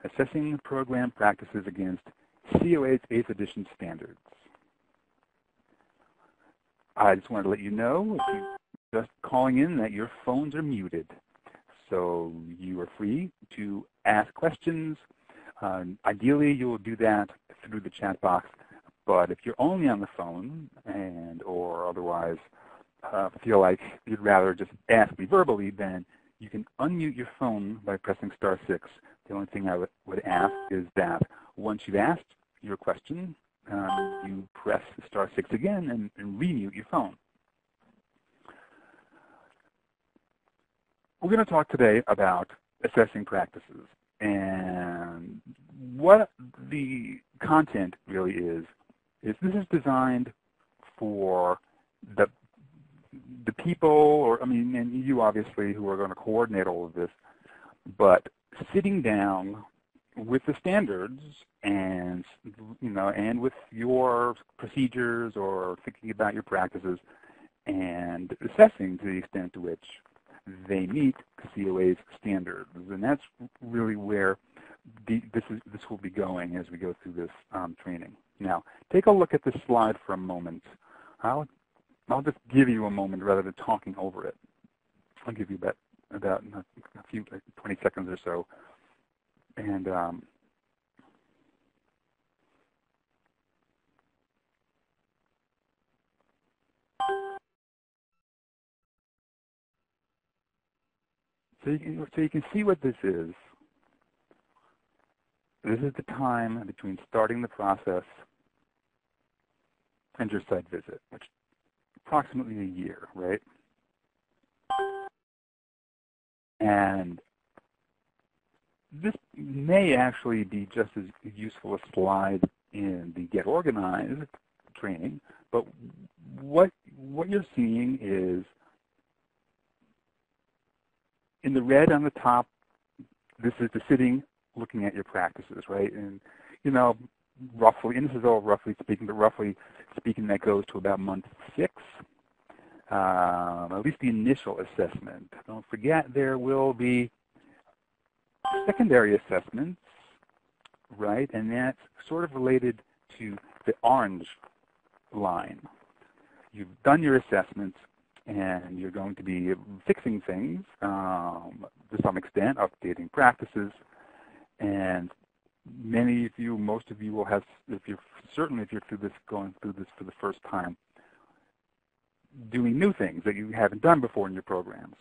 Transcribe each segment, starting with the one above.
Assessing Program Practices Against COA's 8th Edition Standards. I just wanted to let you know, if you're just calling in, that your phones are muted. So you are free to ask questions. Ideally, you will do that through the chat box. But if you're only on the phone and or otherwise feel like you'd rather just ask me verbally, then you can unmute your phone by pressing *6. The only thing I would ask is that once you've asked your question, you press *6 again and remute your phone. We're going to talk today about assessing practices. And what the content really is this is designed for the people, or and you obviously, who are going to coordinate all of this, but sitting down with the standards and and with your procedures or thinking about your practices and assessing to the extent to which they meet COA's standards. And that's really where this will be going as we go through this training. Now, take a look at this slide for a moment. I'll just give you a moment rather than talking over it. I'll give you about a few, like 20 seconds or so. And so you can see what this is. This is the time between starting the process and your site visit, which is approximately a year, right? And this may actually be just as useful a slide in the Get Organized training, but what you're seeing is in the red on the top, this is the sitting looking at your practices, right? And roughly, and this is all roughly speaking, but roughly speaking, that goes to about month 6, at least the initial assessment. Don't forget, there will be secondary assessments, right? And that's sort of related to the orange line. You've done your assessments, and you're going to be fixing things to some extent, updating practices, and many of you, most of you will have, if you're going through this for the first time, doing new things that you haven't done before in your programs.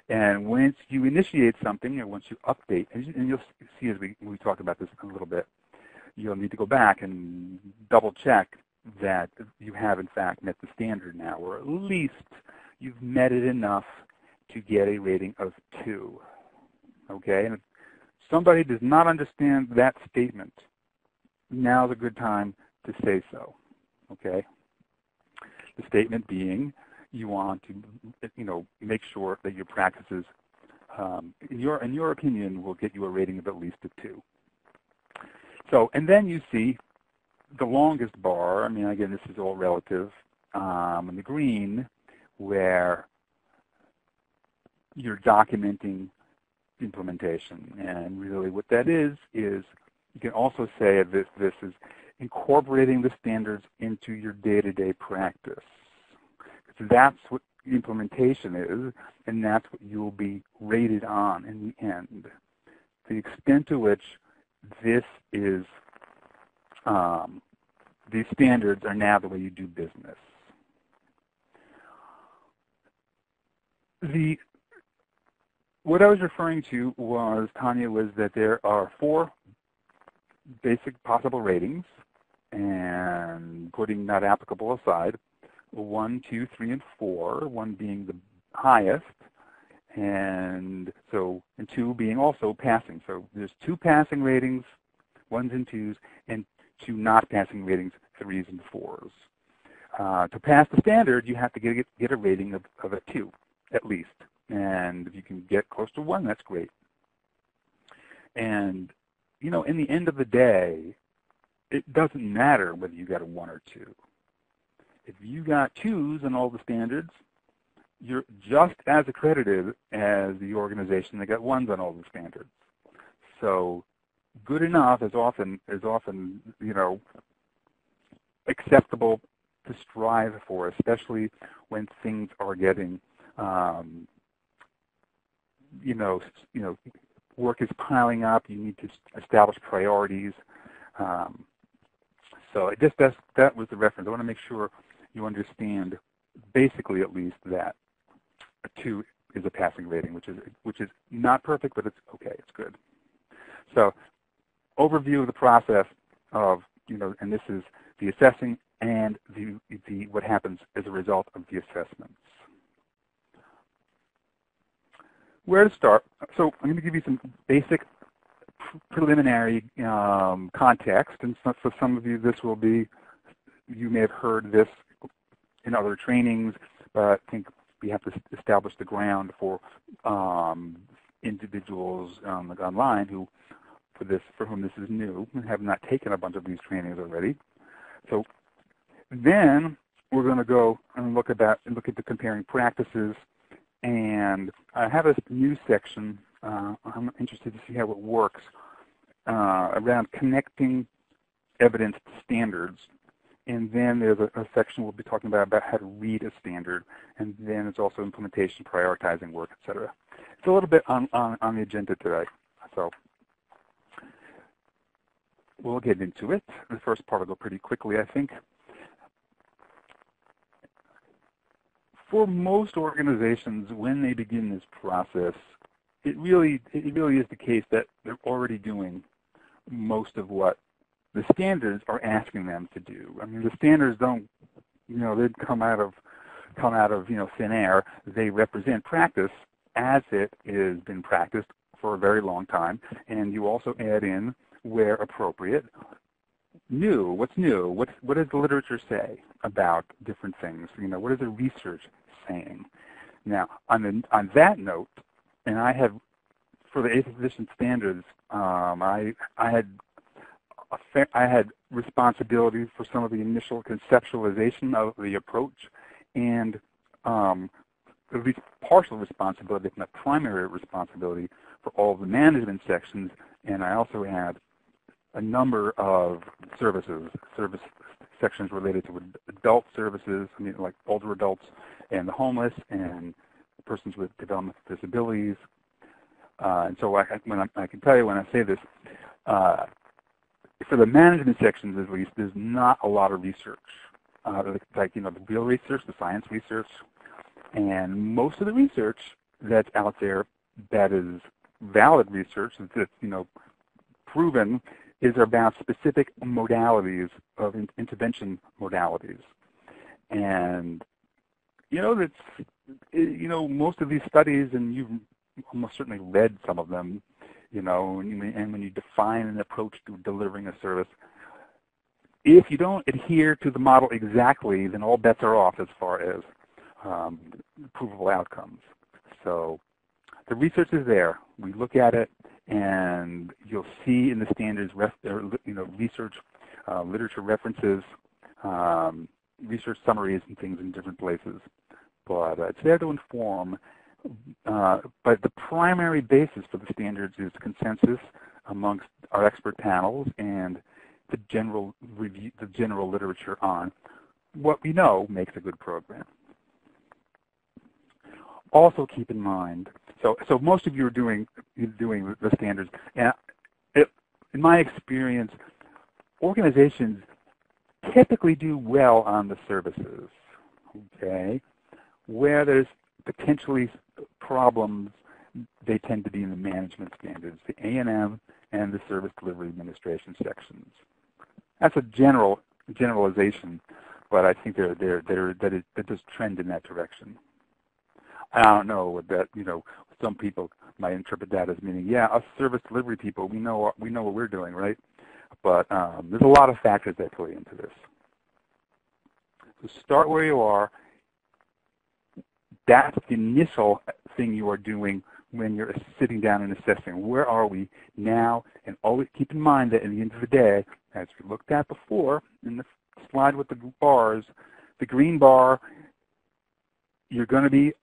And once you initiate something, or once you update, and you'll see as we talk about this a little bit, you'll need to go back and double check that you have in fact met the standard now, or at least you've met it enough to get a rating of 2. Okay? And if somebody does not understand that statement, now's a good time to say so. Okay? The statement being, you want to, make sure that your practices, in your opinion, will get you a rating of at least a 2. So, and then you see the longest bar. Again, this is all relative. In the green, where you're documenting implementation, and really what that is you can also say this is incorporating the standards into your day-to-day practice. So that's what implementation is, and that's what you'll be rated on in the end. The extent to which this is, these standards are now the way you do business. What I was referring to was, Tanya, was that there are 4 basic possible ratings, and putting not applicable aside, 1, 2, 3, and 4, 1 being the highest, and 2 being also passing. So there's 2 passing ratings, 1s and 2s, and 2 not passing ratings, 3s and 4s. To pass the standard, you have to get a rating of a 2, at least. And if you can get close to 1, that's great. And, in the end of the day, it doesn't matter whether you got a 1 or 2. If you got 2s on all the standards, you're just as accredited as the organization that got 1s on all the standards. So good enough is often acceptable to strive for, especially when things are getting work is piling up. You need to establish priorities. So that was the reference. I want to make sure you understand, basically at least, that a 2 is a passing rating, which is not perfect, but it's okay. It's good. So, overview of the process of and this is the assessing and the what happens as a result of the assessments. Where to start? So I'm going to give you some basic preliminary context, and so for some of you this will be, you may have heard this in other trainings, but I think we have to establish the ground for individuals online who, for whom this is new, and have not taken a bunch of these trainings already. So then we're going to go and look at the comparing practices. And I have a new section. I'm interested to see how it works around connecting evidence to standards. And then there's a section we'll be talking about how to read a standard. And then it's also implementation, prioritizing work, etc. It's a little bit on the agenda today. So we'll get into it. The first part will go pretty quickly, I think. For most organizations, when they begin this process, it really is the case that they're already doing most of what the standards are asking them to do. I mean, the standards don't, they come out of thin air. They represent practice as it has been practiced for a very long time, and you also add in, where appropriate, new. What's new? What does the literature say about different things? What is the research saying? Now, on that note, and I have, for the 8th edition standards, I had responsibility for some of the initial conceptualization of the approach, and at least partial responsibility, if not primary responsibility, for all of the management sections. And I also had a number of service sections related to adult services, like older adults and the homeless and persons with developmental disabilities. And so I can tell you when I say this, for the management sections at least, there's not a lot of research, like the real research, the science research, and most of the research that's out there that is valid research, that's proven, is about specific modalities of intervention modalities. And most of these studies, and you've almost certainly read some of them, and when you define an approach to delivering a service, if you don't adhere to the model exactly, then all bets are off as far as provable outcomes. So the research is there. We look at it, and you'll see in the standards, research, literature references, research summaries and things in different places. But it's there to inform. But the primary basis for the standards is consensus amongst our expert panels and the general review, the general literature on what we know makes a good program. Also keep in mind, so most of you are doing the standards, and in my experience, organizations typically do well on the services, okay? Where there's potentially problems, they tend to be in the management standards, the A&M and the Service Delivery Administration sections. That's a generalization, but I think that does trend in that direction. I don't know that some people might interpret that as meaning, yeah, us service delivery people, we know what we're doing, right? But there's a lot of factors that play into this. So start where you are. That's the initial thing you are doing when you're sitting down and assessing. Where are we now? And always keep in mind that at the end of the day, as we looked at before in the slide with the bars, the green bar, you're going to be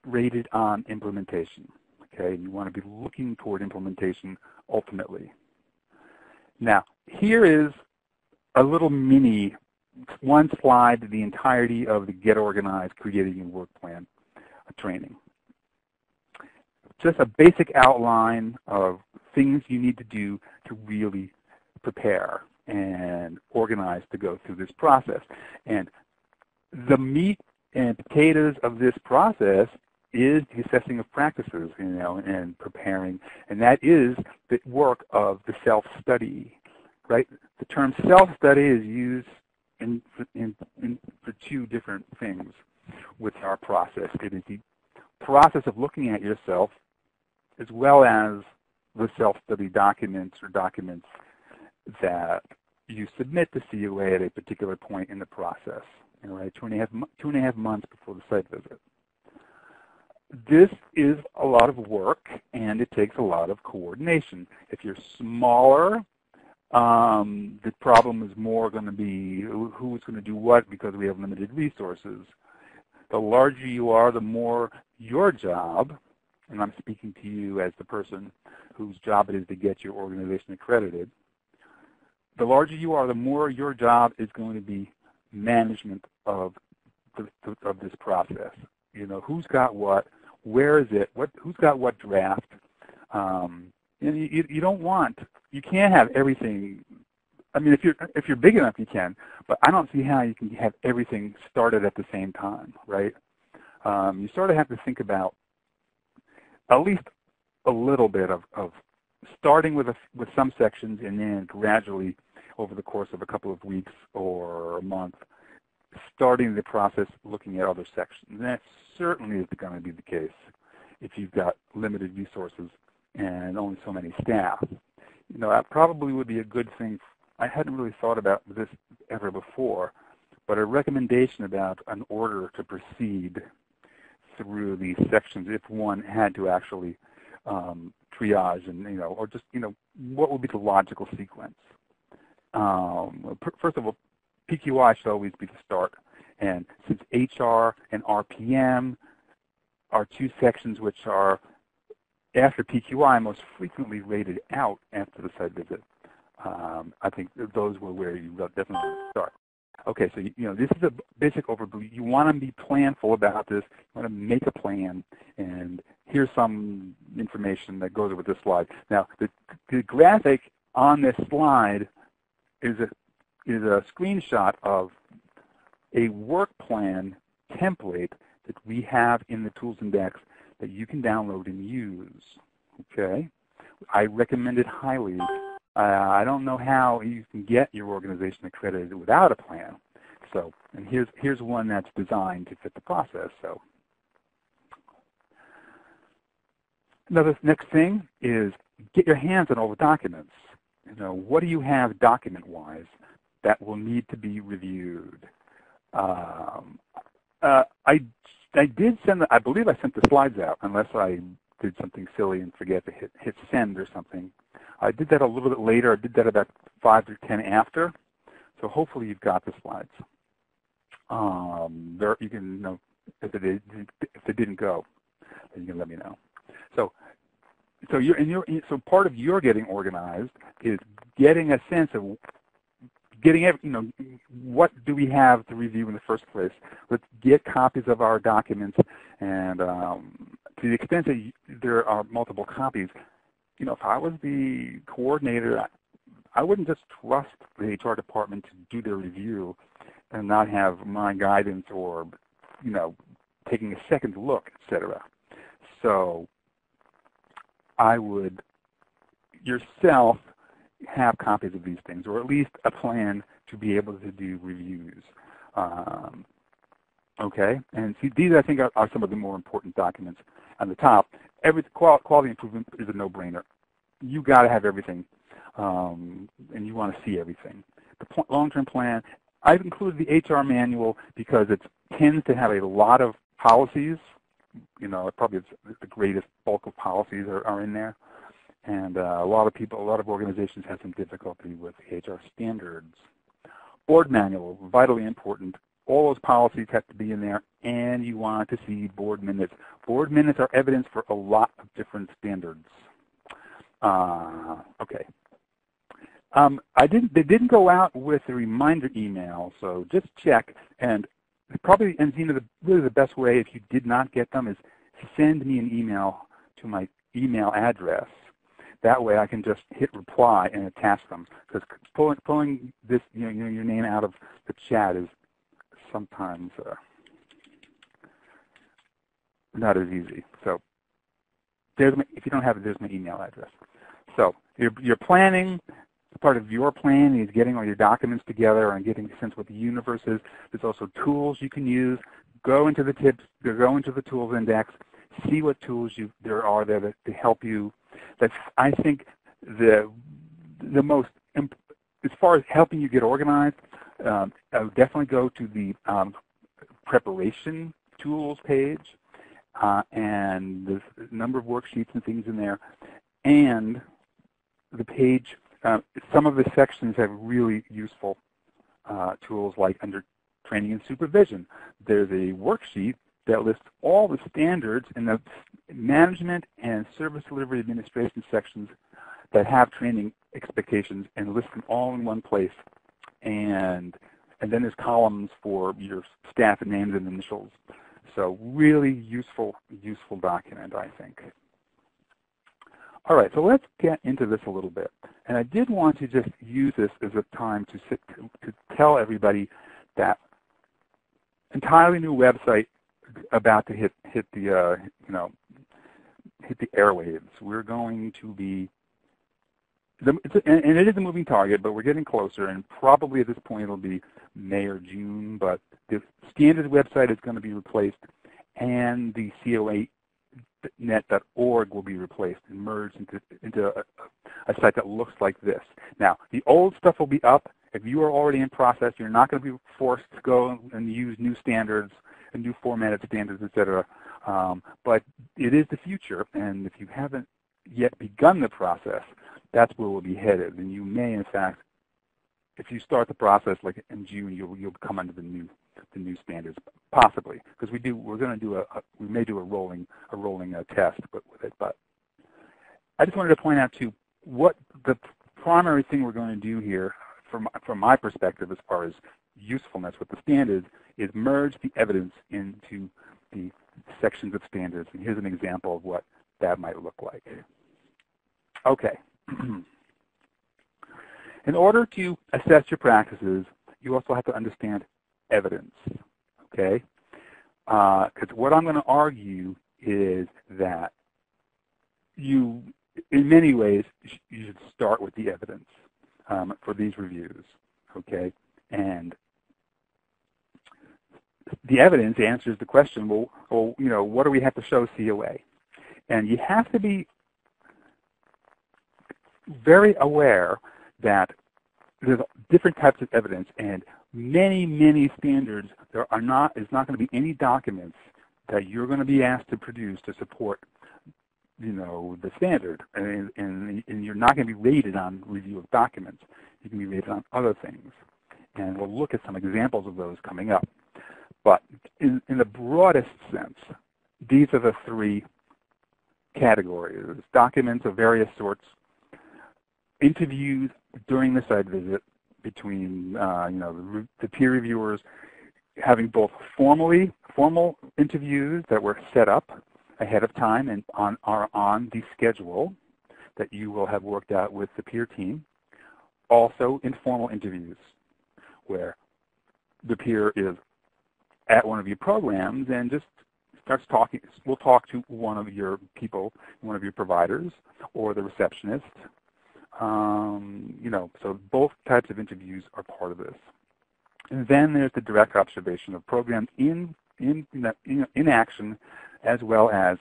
rated on implementation. okay? And you want to be looking toward implementation ultimately. Now, here is a little mini, one slide, the entirety of the Get Organized, Creating Your Work Plan training. Just a basic outline of things you need to do to really prepare and organize to go through this process. And the meat and potatoes of this process is the assessing of practices, and preparing, and that is the work of the self-study, right? The term self-study is used for two different things with our process. It is the process of looking at yourself as well as the self-study documents or documents that you submit to COA at a particular point in the process, right? 2.5 months before the site visit. This is a lot of work, and it takes a lot of coordination. If you're smaller, the problem is more going to be who's going to do what because we have limited resources. The larger you are, the more your job, and I'm speaking to you as the person whose job it is to get your organization accredited, the larger you are, the more your job is going to be management of this process. Who's got what, where is it, who's got what draft. You can't have everything. I mean, if you're big enough, you can, but I don't see how you can have everything started at the same time, right? You sort of have to think about at least a little bit of starting with some sections and then gradually over the course of a couple of weeks or a month, starting the process looking at other sections. And that certainly is going to be the case if you've got limited resources and only so many staff. That probably would be a good thing. I hadn't really thought about this ever before, but a recommendation about an order to proceed through these sections if one had to actually triage and, or just, what would be the logical sequence. First of all, PQI should always be the start. And since HR and RPM are two sections which are, after PQI, most frequently rated out after the site visit, I think those were where you definitely start. Okay, so this is a basic overview. You want to be planful about this. You want to make a plan, and here's some information that goes with this slide. Now, the graphic on this slide is a screenshot of a work plan template that we have in the Tools Index that you can download and use. Okay, I recommend it highly. I don't know how you can get your organization accredited without a plan. So, and here's one that's designed to fit the process. So, next thing is get your hands on all the documents. What do you have document-wise that will need to be reviewed? I did send. I believe I sent the slides out, unless I did something silly and forget to hit send or something. I did that a little bit later. I did that about 5 or 10 after. So hopefully you've got the slides. You can if they didn't go, then you can let me know. So part of your getting organized is getting a sense of what do we have to review in the first place. Let's get copies of our documents, and to the extent that there are multiple copies, if I was the coordinator, I wouldn't just trust the HR department to do their review and not have my guidance or, taking a second look, etc. So I would yourself have copies of these things, or at least a plan to be able to do reviews. Okay, and see, these I think are some of the more important documents on the top. Quality improvement is a no-brainer. You got to have everything, and you want to see everything. The long-term plan, I've included the HR manual because it tends to have a lot of policies. Probably the greatest bulk of policies are in there. And a lot of organizations have some difficulty with HR standards. Board manual, vitally important. all those policies have to be in there, and you want to see board minutes. Board minutes are evidence for a lot of different standards. Okay. They didn't go out with a reminder email, so just check. And probably, and really the best way if you did not get them is send me an email to my email address. That way I can just hit reply and attach them. Because pulling this, your name out of the chat is sometimes not as easy. So if you don't have it, there's my email address. So you're planning. Part of your plan is getting all your documents together and getting a sense of what the universe is. There's also tools you can use. Go into the tips, go into the tools index, see what tools there are there to help you. That's, I think, the most, as far as helping you get organized, I would definitely go to the preparation tools page, and there's a number of worksheets and things in there, and the page. Some of the sections have really useful tools, like under training and supervision. There's a worksheet that lists all the standards in the management and service delivery administration sections that have training expectations, and list them all in one place. And then there's columns for your staff and names and initials. So really useful document, I think. All right, so let's get into this a little bit. And I did want to just use this as a time to tell everybody that entirely new website about to hit the airwaves. We're going to be, and it is a moving target, but we're getting closer, and probably at this point it'll be May or June. But the standard website is going to be replaced, and the COA net.org will be replaced and merged into a site that looks like this. Now, the old stuff will be up. If you are already in process, you're not going to be forced to go and use new standards and new formatted standards, etc. But it is the future, and if you haven't yet begun the process, that's where we'll be headed. And you may, in fact, if you start the process like in June, you'll come under the new standards, possibly, because we may do a rolling test with it. But I just wanted to point out too, what the primary thing we're going to do here, from my perspective, as far as usefulness with the standards, is merge the evidence into the sections of standards. And here's an example of what that might look like. Okay. In order to assess your practices, you also have to understand evidence, okay? Because what I'm going to argue is that in many ways, you should start with the evidence for these reviews, okay? And the evidence answers the question, well, what do we have to show COA? And you have to be very aware that there's different types of evidence, and many standards. Is not going to be any documents that you're going to be asked to produce to support, the standard, and you're not going to be rated on review of documents. You can be rated on other things, and we'll look at some examples of those coming up. But in the broadest sense, these are the three categories: documents of various sorts, interviews during the site visit between the peer reviewers, having both formal interviews that were set up ahead of time and are on the schedule that you will have worked out with the peer team. Also informal interviews where the peer is at one of your programs and just starts talking. We'll talk to one of your people, one of your providers, or the receptionist. So both types of interviews are part of this. And then there's the direct observation of programs in action, as well as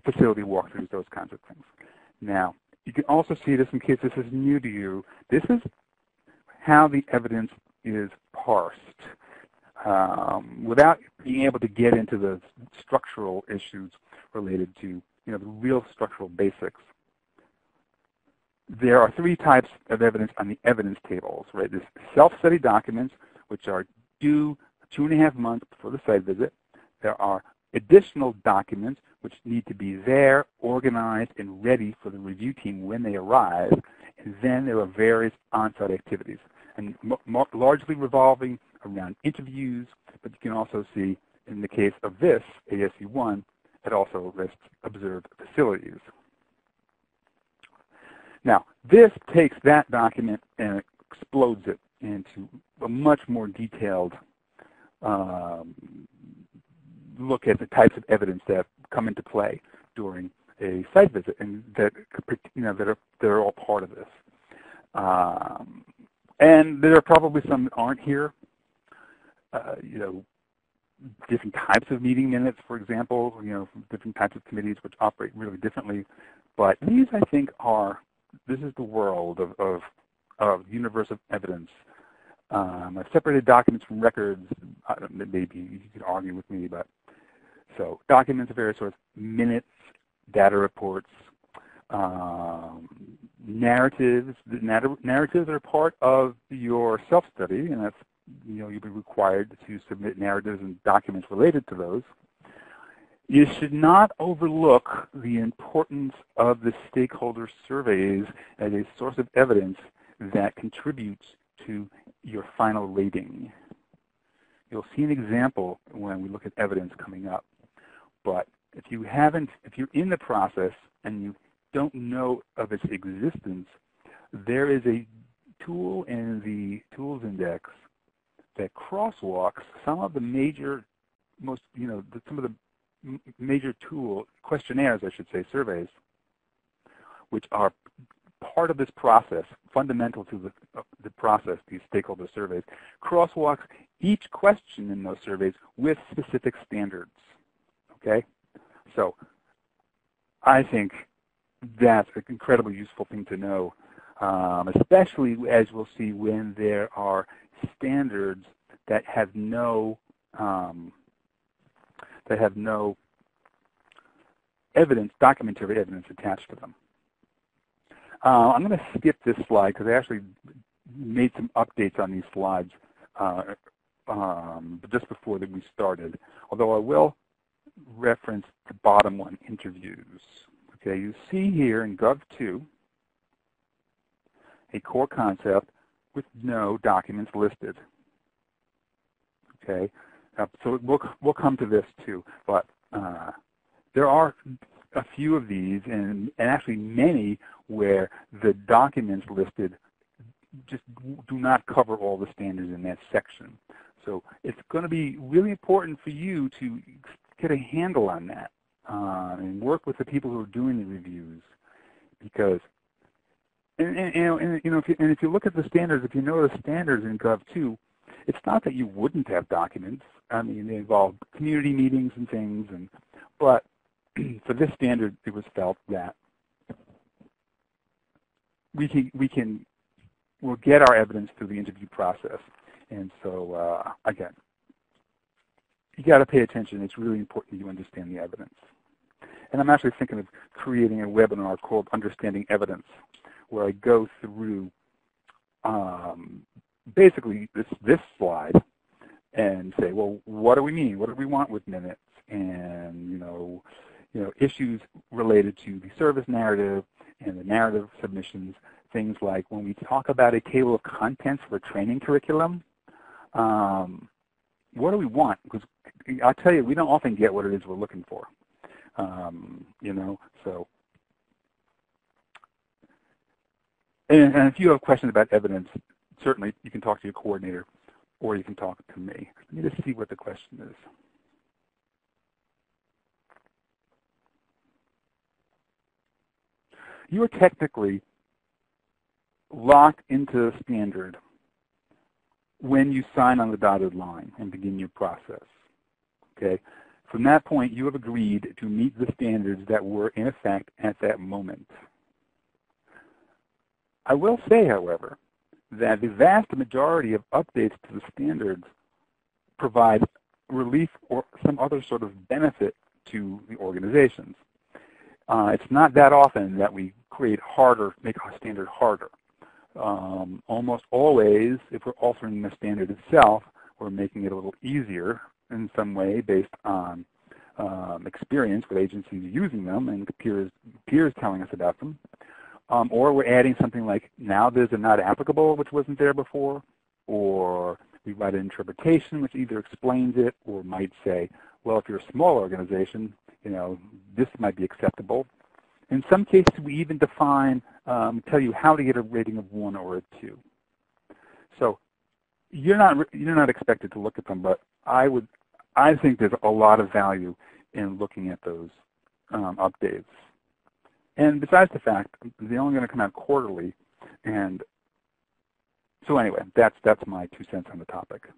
facility walkthroughs, those kinds of things. Now, you can also see this, in case this is new to you, this is how the evidence is parsed. Without being able to get into the structural issues related to the real structural basics, there are three types of evidence on the evidence tables, right? There's self-study documents, which are due 2.5 months before the site visit. There are additional documents which need to be there, organized, and ready for the review team when they arrive. And then there are various on-site activities, and largely revolving around interviews, but you can also see, in the case of this, ASU1, it also lists observed facilities. Now, this takes that document and explodes it into a much more detailed look at the types of evidence that come into play during a site visit, and that they're all part of this. And there are probably some that aren't here. Different types of meeting minutes, for example, from different types of committees which operate really differently. But these, I think, this is the world of universe of evidence. I've separated documents from records. Maybe you could argue with me, but so documents of various sorts, minutes, data reports, narratives. Narratives are part of your self-study, and that's you'll be required to submit narratives and documents related to those. You should not overlook the importance of the stakeholder surveys as a source of evidence that contributes to your final rating. You'll see an example when we look at evidence coming up. But if you're in the process and you don't know of its existence, there is a tool in the tools index that crosswalks some of the major, some of the major questionnaires, I should say, surveys, which are part of this process, fundamental to the process, these stakeholder surveys, crosswalks each question in those surveys with specific standards, okay? So I think that's an incredibly useful thing to know, especially as we'll see when there are standards that have no evidence, documentary evidence attached to them. I'm going to skip this slide because I actually made some updates on these slides just before that we started, although I will reference the bottom one, interviews. Okay, you see here in Gov2 a core concept with no documents listed. Okay, so we'll come to this too, but there are a few of these, and actually many, where the documents listed just do not cover all the standards in that section. So it's going to be really important for you to get a handle on that and work with the people who are doing the reviews, because if you look at the standards, if you know the standards in Gov2, it's not that you wouldn't have documents. I mean, they involve community meetings and things, but for this standard, it was felt that we'll get our evidence through the interview process. And so, again, you got to pay attention. It's really important you understand the evidence. And I'm actually thinking of creating a webinar called Understanding Evidence, where I go through basically this slide and say, well, what do we mean? What do we want with minutes? And issues related to the service narrative and the narrative submissions. Things like when we talk about a table of contents for a training curriculum, what do we want? Because I'll tell you, we don't often get what it is we're looking for. So. And if you have questions about evidence, certainly you can talk to your coordinator or you can talk to me. Let me just see what the question is. You are technically locked into the standard when you sign on the dotted line and begin your process. Okay? From that point, you have agreed to meet the standards that were in effect at that moment. I will say, however, that the vast majority of updates to the standards provide relief or some other sort of benefit to the organizations. It's not that often that we make our standard harder. Almost always, if we're altering the standard itself, we're making it a little easier in some way based on experience with agencies using them and peers telling us about them. Or we're adding something like, now there's a not applicable, which wasn't there before, or we write an interpretation which either explains it or might say, well, if you're a small organization, this might be acceptable. In some cases, we even define, tell you how to get a rating of 1 or a 2. So you're not expected to look at them, but I think there's a lot of value in looking at those updates. And besides the fact, they're only going to come out quarterly, and so anyway, that's my 2 cents on the topic.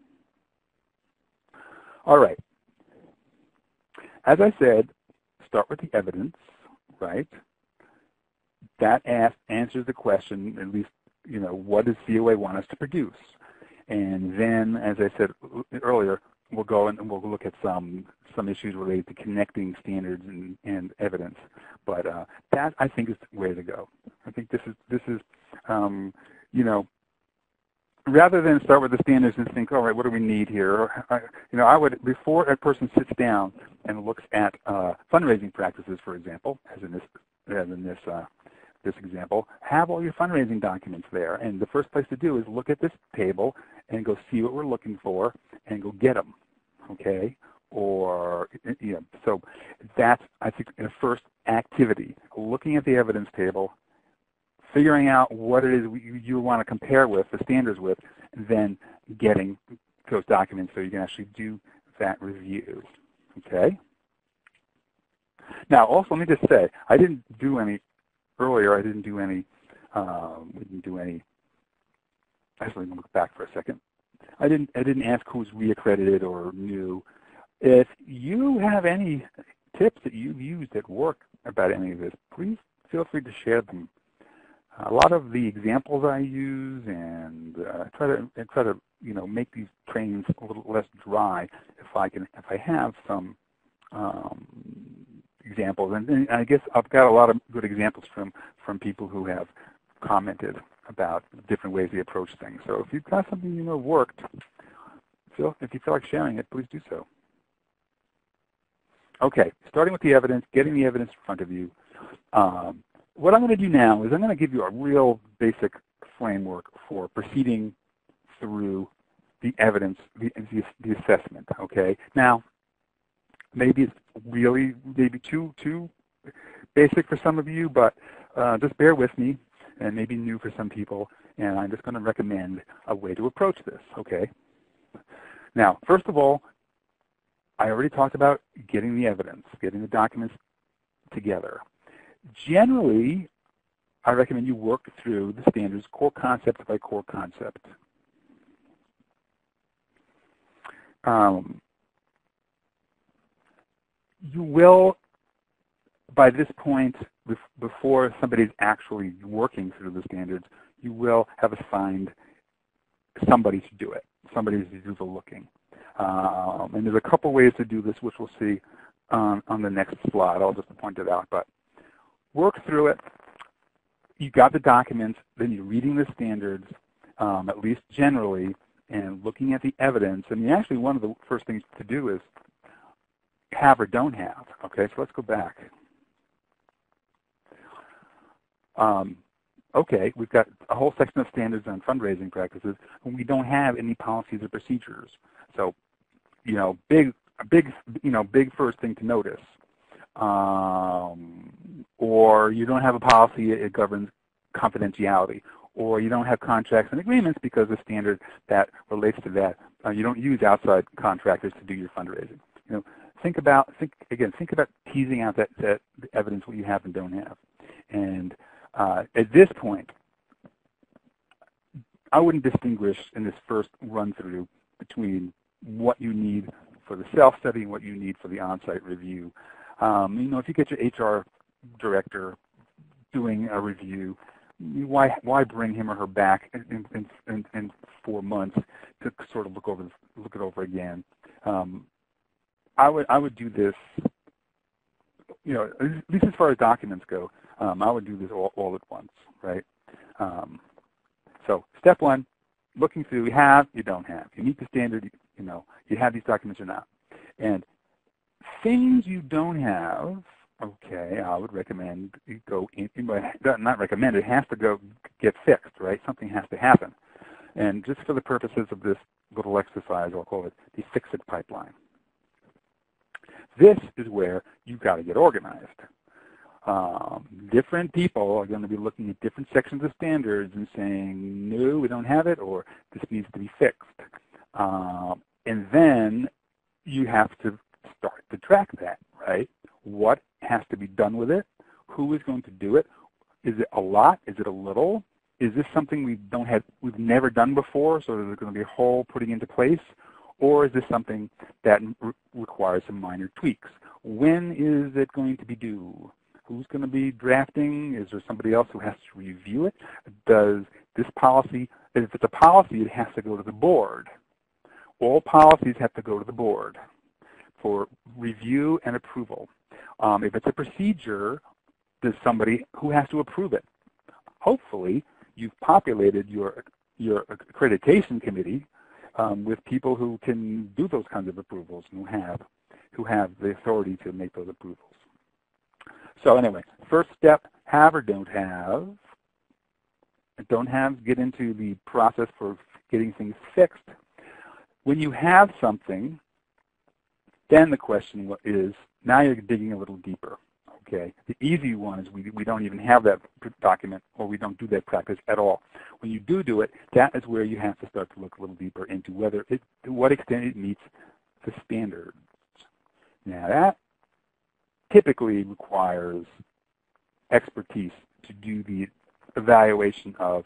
All right. As I said, start with the evidence, right? That answers the question, at least, what does COA want us to produce? And then, as I said earlier, we'll go and we'll look at some issues related to connecting standards and evidence. But that, I think, is the way to go. I think this is rather than start with the standards and think, all right, what do we need here? I would, before a person sits down and looks at fundraising practices, for example, as in this example, have all your fundraising documents there. And the first place to do is look at this table and go see what we're looking for and go get them, okay? Or, so that's, I think, the first activity, looking at the evidence table, figuring out what it is you want to compare with, the standards with, and then getting those documents so you can actually do that review, okay? Now, also, let me just say, I didn't do any, earlier, I didn't do any, actually, let me look back for a second. I didn't ask who's reaccredited or new. If you have any tips that you've used at work about any of this, please feel free to share them. A lot of the examples I use and try to make these trainings a little less dry if I have some examples, and I guess I've got a lot of good examples from people who have commented about different ways they approach things. So if you've got something worked, if you feel like sharing it, please do so. Okay, starting with the evidence, getting the evidence in front of you. What I'm going to do now is I'm going to give you a real basic framework for proceeding through the evidence, the assessment. Okay. Now, maybe it's really too basic for some of you, but just bear with me, and maybe new for some people. And I'm just going to recommend a way to approach this. Okay. Now, first of all, I already talked about getting the evidence, getting the documents together. Generally, I recommend you work through the standards core concept by core concept. You will, by this point, before somebody's actually working through the standards, you will have assigned somebody to do it, somebody to do the looking. And there's a couple ways to do this, which we'll see on the next slide. I'll just point it out. But work through it. You got the documents, then you're reading the standards, at least generally, and looking at the evidence. And actually, one of the first things to do is have or don't have. Okay, so let's go back. Okay, we've got a whole section of standards on fundraising practices, and we don't have any policies or procedures. So, big first thing to notice. Or you don't have a policy that governs confidentiality, or you don't have contracts and agreements because the standard that relates to that, you don't use outside contractors to do your fundraising. Think about teasing out that evidence, what you have and don't have. And at this point, I wouldn't distinguish in this first run-through between what you need for the self-study and what you need for the on-site review. If you get your HR director doing a review, why bring him or her back in 4 months to sort of look it over again? I would do this, at least as far as documents go. I would do this all at once, right? step one, looking through, you have, you don't have. You meet the standard, you have these documents or not. And things you don't have, okay, I would recommend you go in, not recommend, it has to go get fixed, right? Something has to happen. And just for the purposes of this little exercise, I'll call it the fix-it pipeline. This is where you've got to get organized. Different people are going to be looking at different sections of standards and saying, no, we don't have it, or this needs to be fixed. And then you have to start to track that, right? What has to be done with it? Who is going to do it? Is it a lot? Is it a little? Is this something we've never done before, so there's going to be a whole putting into place? Or is this something that requires some minor tweaks? When is it going to be due? Who's going to be drafting? Is there somebody else who has to review it? Does this policy, if it's a policy, it has to go to the board. All policies have to go to the board for review and approval. If it's a procedure, there's somebody who has to approve it. Hopefully, you've populated your accreditation committee with people who can do those kinds of approvals and who have the authority to make those approvals. So anyway, first step, have or don't have. Don't have, get into the process for getting things fixed. When you have something, then the question is, now you're digging a little deeper. Okay, the easy one is we don't even have that document, or we don't do that practice at all. When you do it, that is where you have to start to look a little deeper into to what extent it meets the standards. Now that typically requires expertise to do the evaluation of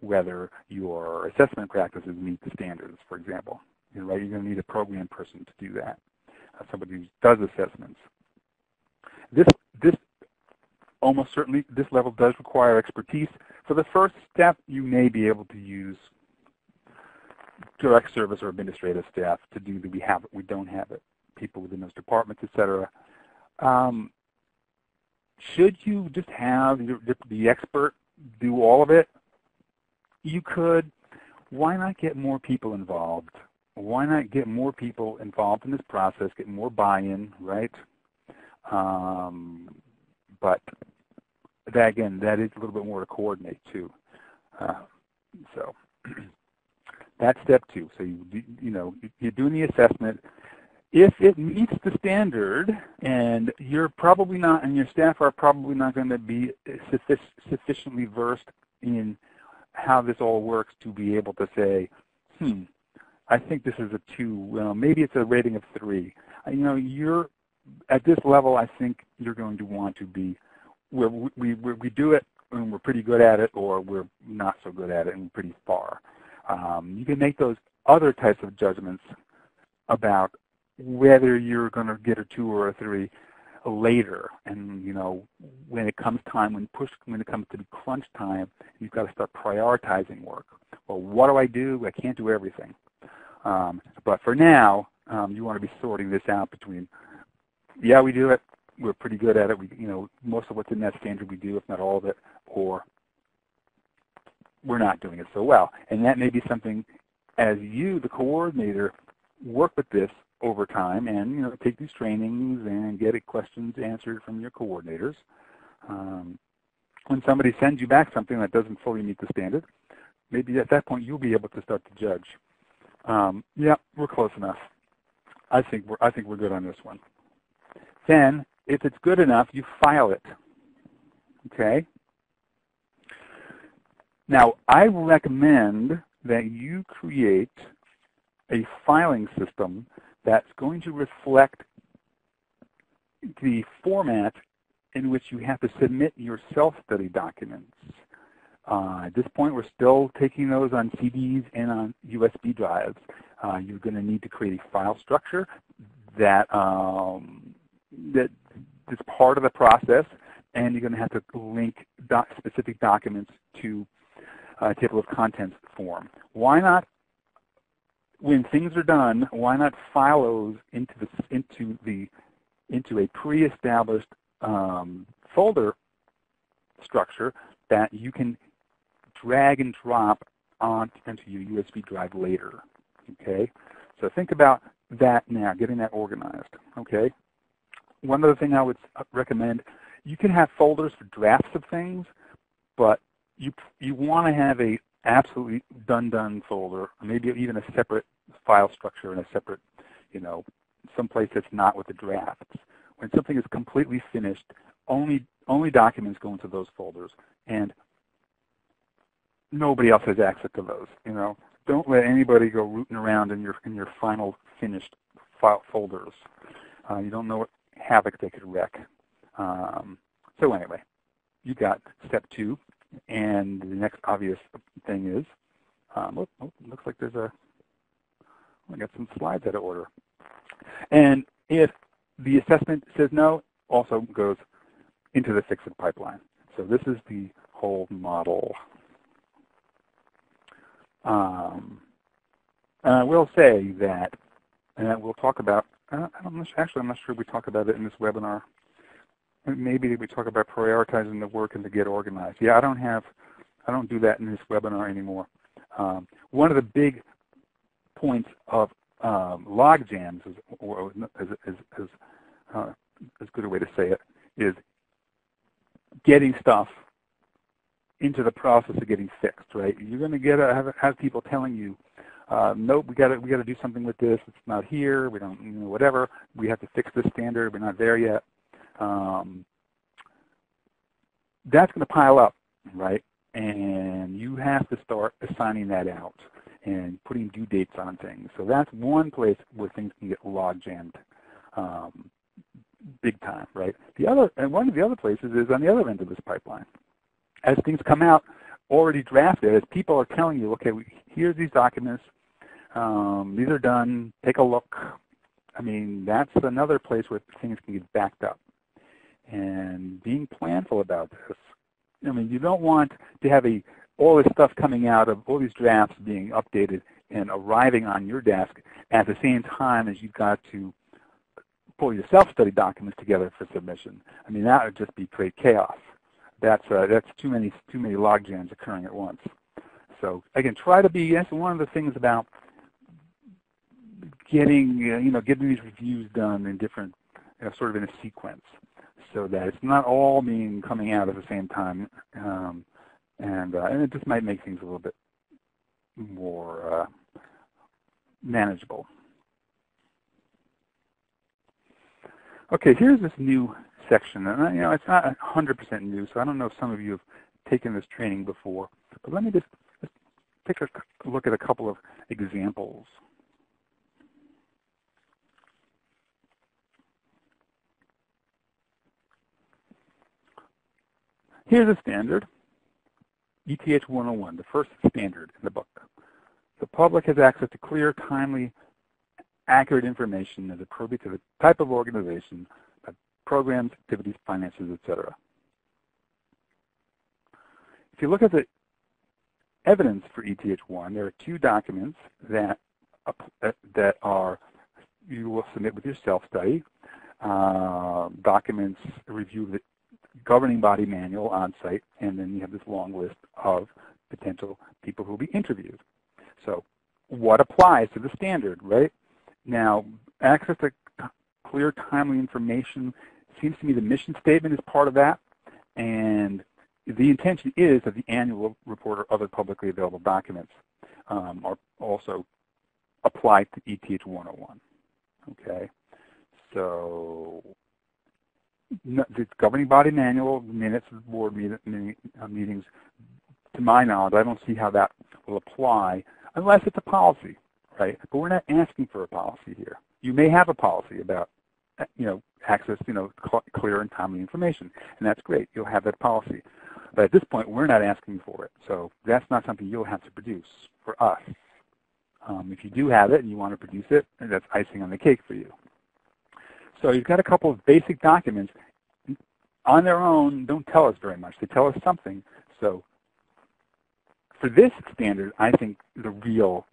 whether your assessment practices meet the standards, for example. Right? You're going to need a program person to do that, somebody who does assessments. This almost certainly, this level does require expertise. For the first step, you may be able to use direct service or administrative staff to do the we have it, we don't have it, people within those departments, etc. Should you just have the expert do all of it? You could. Why not get more people involved? Why not get more people involved in this process, get more buy-in, right? But that, again, that is a little bit more to coordinate too. So that's step two. So you're doing the assessment. If it meets the standard, and you're probably not, and your staff are probably not going to be sufficiently versed in how this all works to be able to say, I think this is a 2. Well, maybe it's a rating of 3. You're at this level. I think you're going to want to be where we do it and we're pretty good at it, or we're not so good at it and we're pretty far. You can make those other types of judgments about whether you're going to get a 2 or a 3 later. And when it comes time, when it comes to the crunch time, you've got to start prioritizing work. Well, what do? I can't do everything. But for now, you want to be sorting this out between, yeah, we do it, we're pretty good at it, most of what's in that standard we do, if not all of it, or we're not doing it so well. And that may be something, as you, the coordinator, work with this over time and take these trainings and get questions answered from your coordinators. When somebody sends you back something that doesn't fully meet the standard, maybe at that point you'll be able to start to judge. Yeah, we're close enough. I think we're good on this one. Then, if it's good enough, you file it. Okay? Now, I recommend that you create a filing system that's going to reflect the format in which you have to submit your self-study documents. At this point, we're still taking those on CDs and on USB drives. You're going to need to create a file structure that is part of the process, and you're going to have to link specific documents to a table of contents form. Why not, when things are done, why not file those into a pre-established folder structure that you can drag and drop onto your USB drive later. Okay, so think about that now, getting that organized. Okay, one other thing I would recommend: you can have folders for drafts of things, but you want to have a absolutely done folder, maybe even a separate file structure and a separate, someplace that's not with the drafts. When something is completely finished, only documents go into those folders, and nobody else has access to those. Don't let anybody go rooting around in your final finished file folders. You don't know what havoc they could wreck. So anyway, you got step 2, and the next obvious thing is, looks like I got some slides out of order. And if the assessment says no, also goes into the fix-it pipeline. So this is the whole model. And I will say that, and we'll talk about, I'm not sure we talk about it in this webinar. Maybe we talk about prioritizing the work and to get organized. Yeah, I don't do that in this webinar anymore. One of the big points of log jams, as good a way to say it, is getting stuff into the process of getting fixed, right? You're going to have people telling you, nope, we got to do something with this. It's not here. We don't, whatever. We have to fix this standard. We're not there yet. That's going to pile up, right? And you have to start assigning that out and putting due dates on things. So that's one place where things can get log jammed big time, right? One of the other places is on the other end of this pipeline. As things come out already drafted, as people are telling you, okay, here's these documents, these are done, take a look. I mean, that's another place where things can get backed up. And being planful about this. I mean, you don't want to have all this stuff coming out of all these drafts being updated and arriving on your desk at the same time as you've got to pull your self-study documents together for submission. I mean, that would just be great chaos. That's too many log jams occurring at once. So again, try to be. That's one of the things about getting getting these reviews done in different, sort of in a sequence, so that it's not all coming out at the same time, and it just might make things a little bit more manageable. Okay, here's this new section, and it's not 100% new, so I don't know if some of you have taken this training before, but let me just take a look at a couple of examples. Here's a standard, ETH 101, the first standard in the book. The public has access to clear, timely, accurate information as appropriate to the type of organization, programs, activities, finances, etc. If you look at the evidence for ETH1, there are 2 documents that you will submit with your self-study. Documents review the governing body manual on site, and then you have this long list of potential people who will be interviewed. So what applies to the standard, right? Now, access to clear, timely information seems to me the mission statement is part of that, and the intention is that the annual report or other publicly available documents are also applied to ETH 101. Okay, so the governing body manual, minutes of board meetings, to my knowledge, I don't see how that will apply unless it's a policy, right? But we're not asking for a policy here. You may have a policy about, access, clear and timely information, and that's great. You'll have that policy. But at this point, we're not asking for it, so that's not something you'll have to produce for us. If you do have it and you want to produce it, that's icing on the cake for you. So you've got a couple of basic documents. On their own, don't tell us very much. They tell us something. So for this standard, I think the real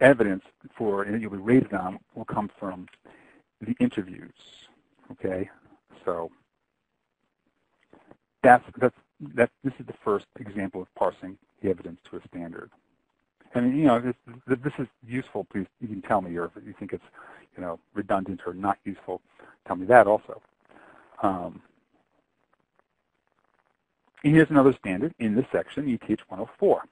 evidence for and you'll be rated on will come from the interviews. Okay, so this is the first example of parsing the evidence to a standard. And you know, if this is useful, please, you can tell me, or if you think it's, you know, redundant or not useful, tell me that also. And here's another standard in this section, ETH 104.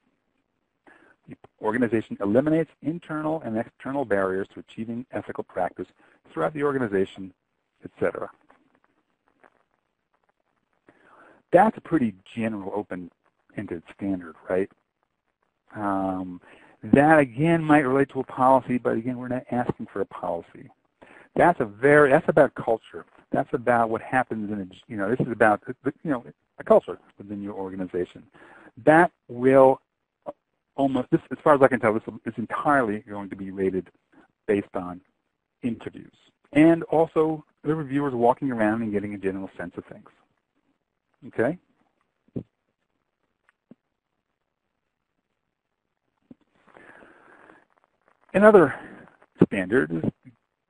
The organization eliminates internal and external barriers to achieving ethical practice throughout the organization, etc. That's a pretty general, open-ended standard, right? That again might relate to a policy, but again, we're not asking for a policy. That's about culture. That's about what happens in a, you know, this is about, you know, a culture within your organization. That will almost, this, as far as I can tell, this is entirely going to be rated based on interviews. And also the reviewers walking around and getting a general sense of things. Okay? Another standard is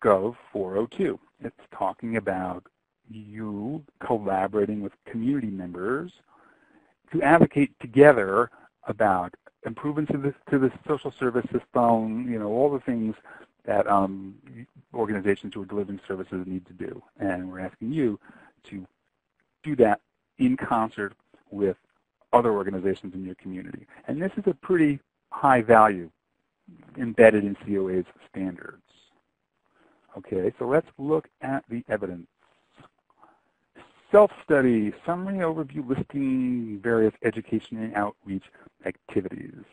Gov 402. It's talking about you collaborating with community members to advocate together about improvements to the social service system, you know, all the things that organizations who are delivering services need to do. And we're asking you to do that in concert with other organizations in your community. And this is a pretty high value embedded in COA's standards. Okay, so let's look at the evidence. Self-study, summary overview listing various education and outreach activities.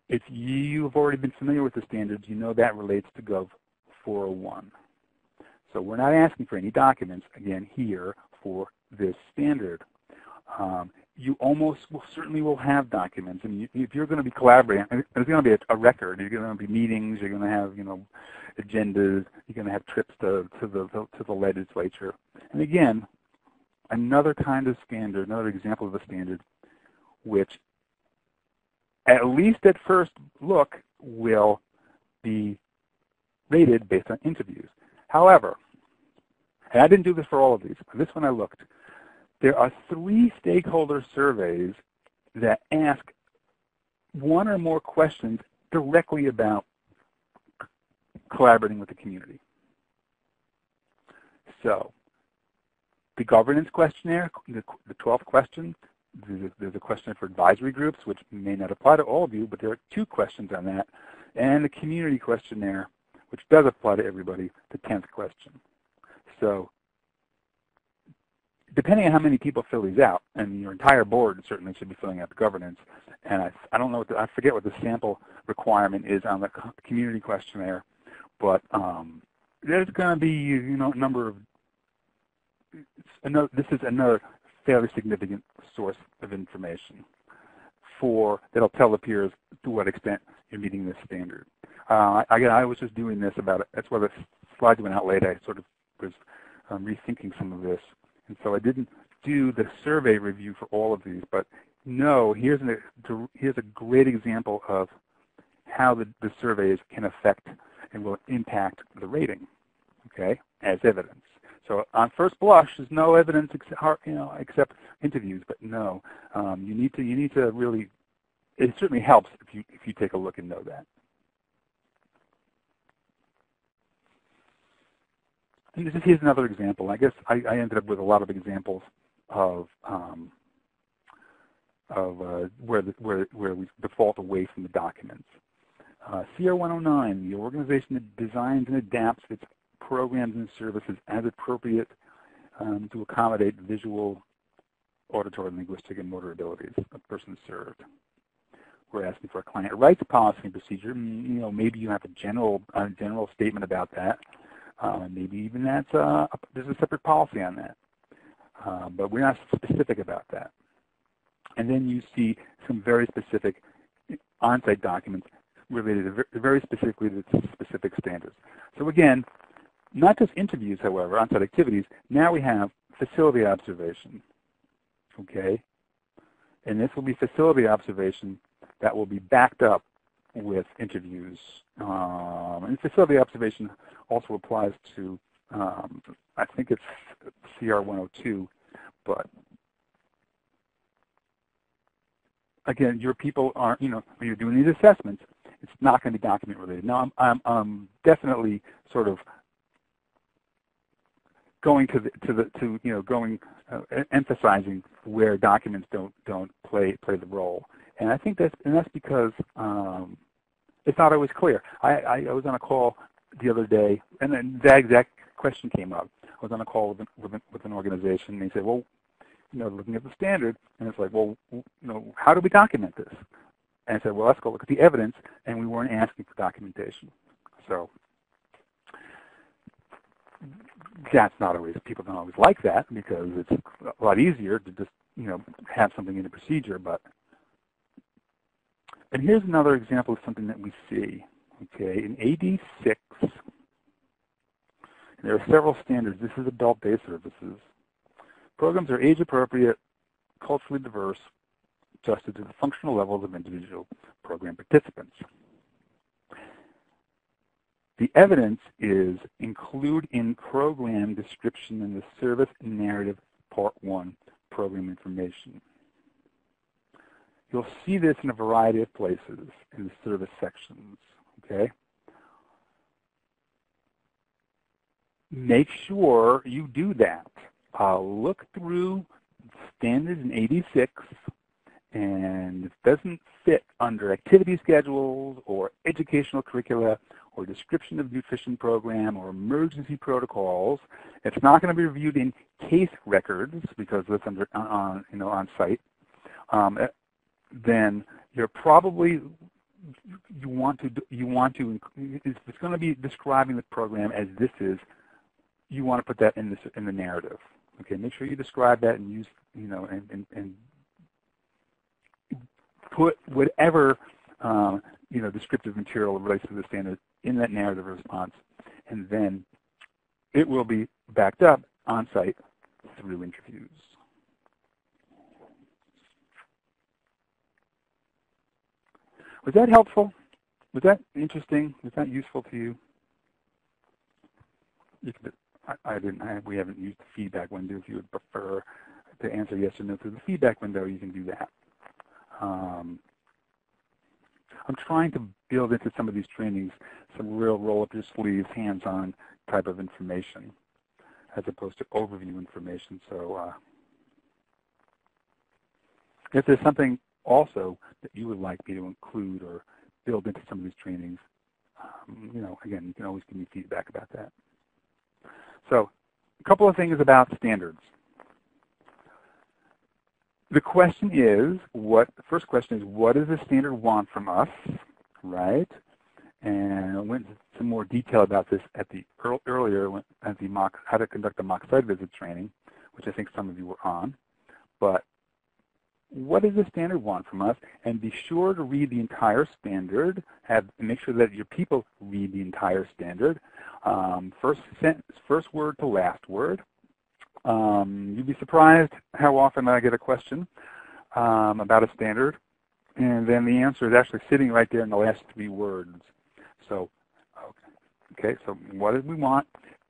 If you have already been familiar with the standards, you know that relates to Gov 401. So we're not asking for any documents, again, here for this standard. You almost certainly will have documents, and if you're going to be collaborating, there's going to be a record. You're going to be meetings. You're going to have, you know, agendas. You're going to have trips to the legislature. And again, another kind of standard, another example of a standard, which at least at first look will be rated based on interviews. However, and I didn't do this for all of these, but this one I looked. There are 3 stakeholder surveys that ask one or more questions directly about collaborating with the community. So the governance questionnaire, the 12th question, there's a question for advisory groups, which may not apply to all of you, but there are 2 questions on that. And the community questionnaire, which does apply to everybody, the 10th question. So depending on how many people fill these out, and your entire board certainly should be filling out the governance, and I don't know, I forget what the sample requirement is on the community questionnaire, but there's going to be, you know, a number of, this is another fairly significant source of information that'll tell the peers to what extent you're meeting this standard. Again, I was just doing this that's why the slides went out late. I sort of was rethinking some of this. And so I didn't do the survey review for all of these, but no, here's a great example of how the surveys can affect and will impact the rating, okay, as evidence. So on first blush, there's no evidence except interviews, but no, you need to really. It certainly helps if you take a look and know that. And here's another example. I guess I ended up with a lot of examples of where we default away from the documents. CR 109, the organization that designs and adapts its programs and services as appropriate to accommodate visual, auditory, linguistic, and motor abilities of persons served. We're asking for a client rights policy and procedure. You know, maybe you have a general statement about that. Maybe even there's a separate policy on that. But we're not specific about that. And then you see some very specific on-site documents related very specifically to specific standards. So again, not just interviews, however, on-site activities. Now we have facility observation, okay? And this will be facility observation that will be backed up with interviews. And facility observation also applies to, I think it's CR 102, but again, your people aren't, when you're doing these assessments, it's not going to be document related. Now, I'm definitely sort of going emphasizing where documents don't play the role, and I think that's because it's not always clear. I was on a call the other day, and then that exact question came up. I was on a call with an organization, and they said, well, looking at the standard, and it's like, well, how do we document this? And I said, well, let's go look at the evidence, and we weren't asking for documentation. So that's not always, people don't always like that because it's a lot easier to just, have something in the procedure. And here's another example of something that we see. Okay, in AD6, there are several standards. This is adult day services. Programs are age-appropriate, culturally diverse, adjusted to the functional levels of individual program participants. The evidence is include in program description in the service narrative part 1 program information. You'll see this in a variety of places in the service sections, okay? Make sure you do that. Look through standards in 86, and if it doesn't fit under activity schedules or educational curricula or description of nutrition program or emergency protocols, it's not going to be reviewed in case records because it's on site. Then you're probably you want to if it's going to be describing the program as this is, you want to put that in the narrative. Okay, make sure you describe that and use and put whatever descriptive material relates to the standard in that narrative response, and then it will be backed up on site through interviews. Was that helpful? Was that interesting? Was that useful to you? We haven't used the feedback window. If you would prefer to answer yes or no through the feedback window, you can do that. I'm trying to build into some of these trainings some real roll-up-your-sleeves, hands-on type of information as opposed to overview information. So if there's something also that you would like me to include or build into some of these trainings, again, you can always give me feedback about that. So a couple of things about standards. The question is, the first question is, what does the standard want from us, right? And I went into some more detail about this at the earlier at the mock, how to conduct a mock site visit training, which I think some of you were on. But what does the standard want from us? And be sure to read the entire standard. Make sure that your people read the entire standard, first sentence, first word to last word. You'd be surprised how often I get a question about a standard, and then the answer is actually sitting right there in the last 3 words. So, okay, so what do we want?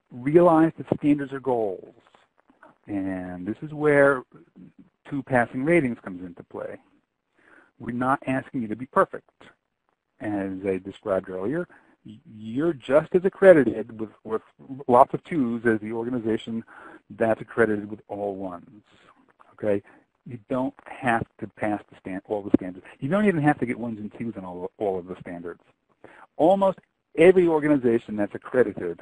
Realize that standards are goals. And this is where 2 passing ratings comes into play. We're not asking you to be perfect. As I described earlier, you're just as accredited with lots of 2s as the organization that's accredited with all 1s. Okay? You don't have to pass all the standards. You don't even have to get 1s and 2s on all of the standards. Almost every organization that's accredited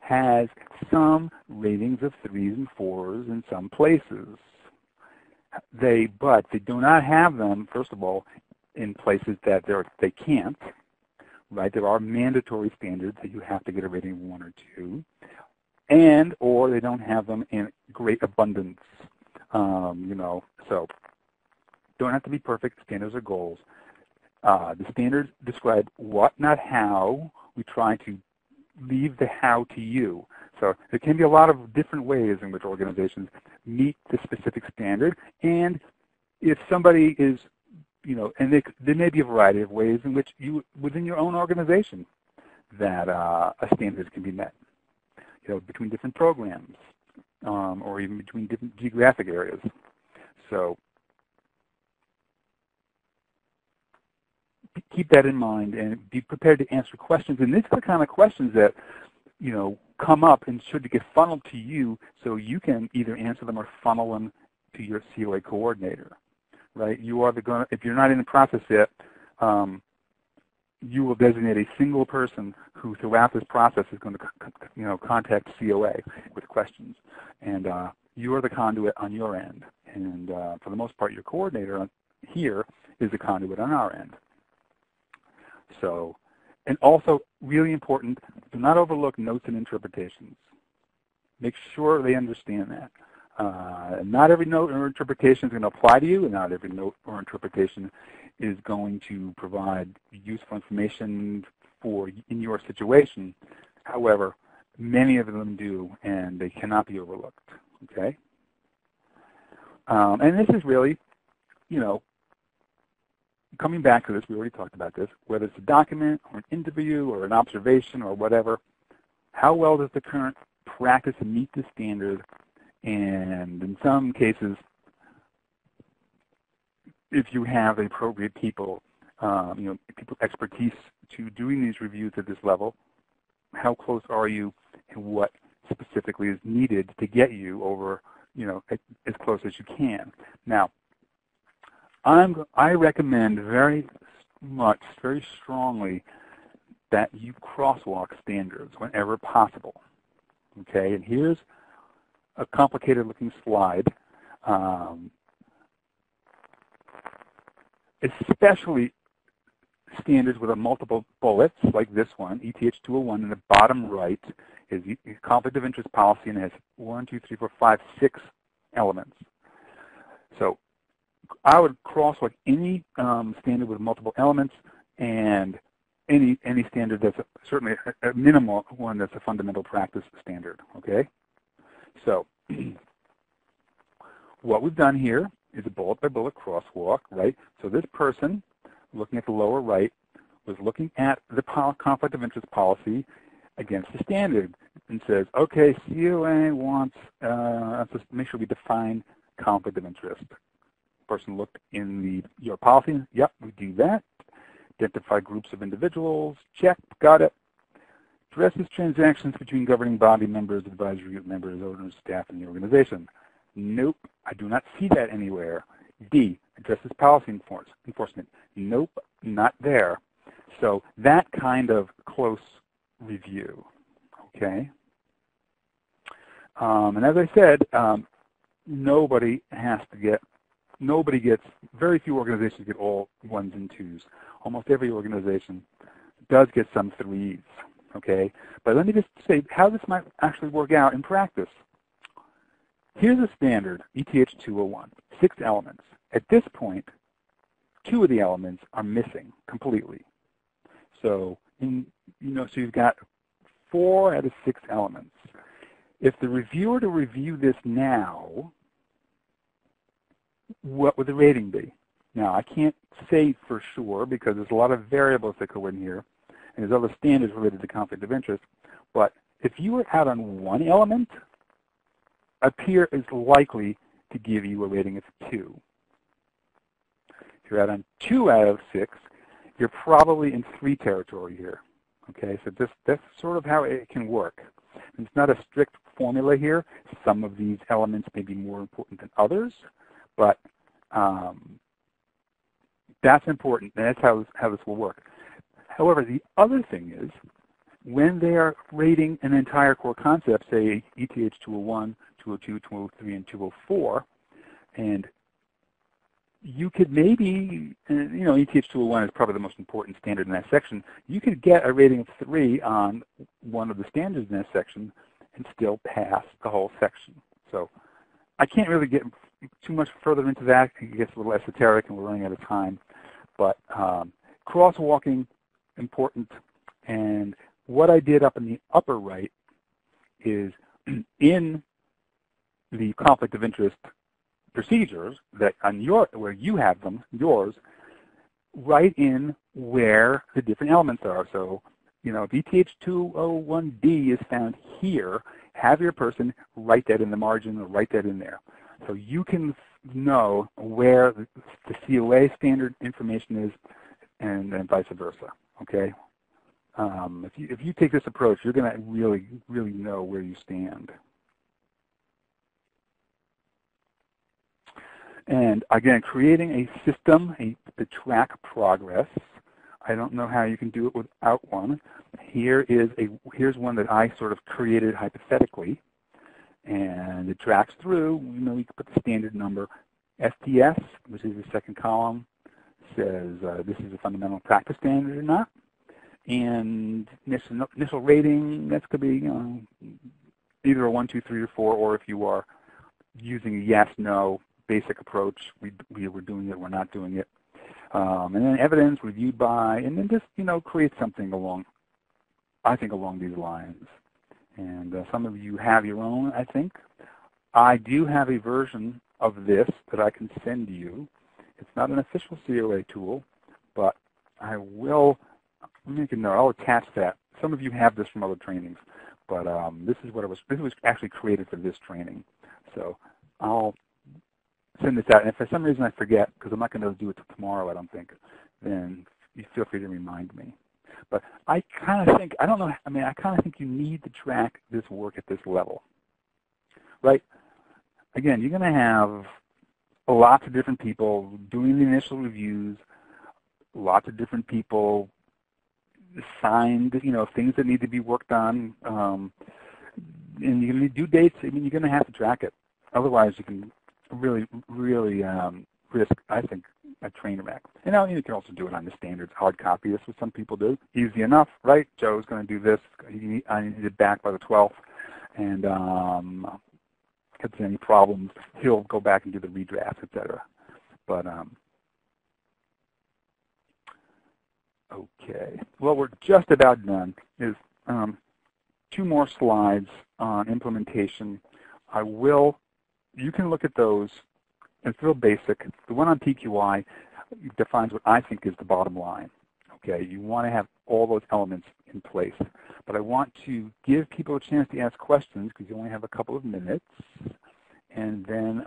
has some ratings of 3s and 4s in some places. But they do not have them, first of all, in places that they can't. Right, there are mandatory standards that you have to get a rating of 1 or 2, or they don't have them in great abundance. So don't have to be perfect. Standards are goals. The standards describe what, not how. We try to leave the how to you. So there can be a lot of different ways in which organizations meet the specific standard, and if somebody is and there may be a variety of ways in which within your own organization, that a standard can be met, between different programs, or even between different geographic areas. So keep that in mind and be prepared to answer questions. And these are the kind of questions that, you know, come up and should get funneled to you so you can either answer them or funnel them to your COA coordinator, right? You are if you're not in the process yet, you will designate a single person who throughout this process is going to, you know, contact COA with questions. And you are the conduit on your end. And for the most part, your coordinator here is the conduit on our end. So, and also really important, do not overlook notes and interpretations. Make sure they understand that. Not every note or interpretation is going to apply to you, and not every note or interpretation is going to provide useful information in your situation. However, many of them do, and they cannot be overlooked. Okay. And this is really, you know, coming back to this, we already talked about this, whether it's a document or an interview or an observation or whatever, how well does the current practice meet the standard? And in some cases, if you have the appropriate people, you know, people expertise to doing these reviews at this level, how close are you and what specifically is needed to get you over, you know, as close as you can. Now, I recommend very much, very strongly, that you crosswalk standards whenever possible. Okay, and here's a complicated-looking slide, especially standards with a multiple bullets like this one, ETH 201, in the bottom right is conflict of interest policy, and it has 1, 2, 3, 4, 5, 6 elements. So I would crosswalk any standard with multiple elements and any standard that's certainly a minimal one that's a fundamental practice standard, okay? So what we've done here is a bullet-by-bullet crosswalk, right? So this person, looking at the lower right, was looking at the conflict of interest policy against the standard and says, okay, COA wants us to make sure we define conflict of interest. Person looked in your policy, yep, we do that. Identify groups of individuals, check, got it. Addresses transactions between governing body members, advisory group members, owners, staff, and the organization. Nope, I do not see that anywhere. D, addresses policy enforcement. Nope, not there. So that kind of close review, okay? And as I said, very few organizations get all 1s and 2s. Almost every organization does get some 3s, okay? But let me just say how this might actually work out in practice. Here's a standard, ETH 201, 6 elements. At this point, 2 of the elements are missing completely. So, so you've got 4 out of 6 elements. If the reviewer to review this now, what would the rating be? Now, I can't say for sure because there's a lot of variables that go in here, and there's other standards related to conflict of interest. But if you were out on 1 element, a peer is likely to give you a rating of 2. If you're out on 2 out of 6, you're probably in 3 territory here. Okay, so that's sort of how it can work. And it's not a strict formula here. Some of these elements may be more important than others, but that's important, and that's how this will work. However, the other thing is, when they are rating an entire core concept, say ETH 201, 202, 203, and 204, and you could maybe, ETH 201 is probably the most important standard in that section. You could get a rating of 3 on one of the standards in that section and still pass the whole section. So I can't really get too much further into that. It gets a little esoteric and we're running out of time. But crosswalking, important. And what I did up in the upper right is in the conflict of interest procedures that on where you have them, yours, write in where the different elements are. So, if ETH 201D is found here, have your person write that in the margin or write that in there. So you can know where the COA standard information is and vice versa, okay? If you take this approach, you're going to really know where you stand. And again, creating a system to track progress. I don't know how you can do it without one. Here's one that I sort of created hypothetically, and it tracks through. You know, you can put the standard number. STS, which is the second column, says this is a fundamental practice standard or not. And initial rating, that could be either a 1, 2, 3, or 4, or if you are using yes, no, basic approach, we're doing it, we're not doing it. And then evidence reviewed by, and then just, you know, create something along these lines. And some of you have your own, I think. I do have a version of this that I can send you. It's not an official COA tool, but I will make a note. I'll attach that. Some of you have this from other trainings, but this was actually created for this training. So I'll send this out, and if for some reason I forget, because I'm not going to do it till tomorrow, I don't think, then you feel free to remind me. But I kind of think, I kind of think you need to track this work at this level, right? Again, you're going to have lots of different people doing the initial reviews, lots of different people signed, you know, things that need to be worked on, and you're going to due dates. I mean, you're going to have to track it. Otherwise, you can really risk, I think, a train wreck. You know, you can also do it on the standards hard copy. That's what some people do. Easy enough, right? Joe's going to do this. I need it back by the 12th, and if there's any problems, he'll go back and do the redraft, etc. But okay. Well, we're just about done. There's 2 more slides on implementation. You can look at those. It's real basic. The one on PQI defines what I think is the bottom line. Okay, you want to have all those elements in place. But I want to give people a chance to ask questions because you only have a couple of minutes. And then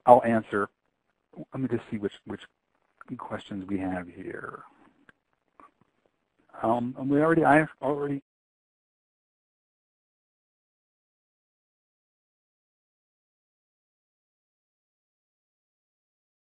I'll answer. Let me just see which questions we have here. I already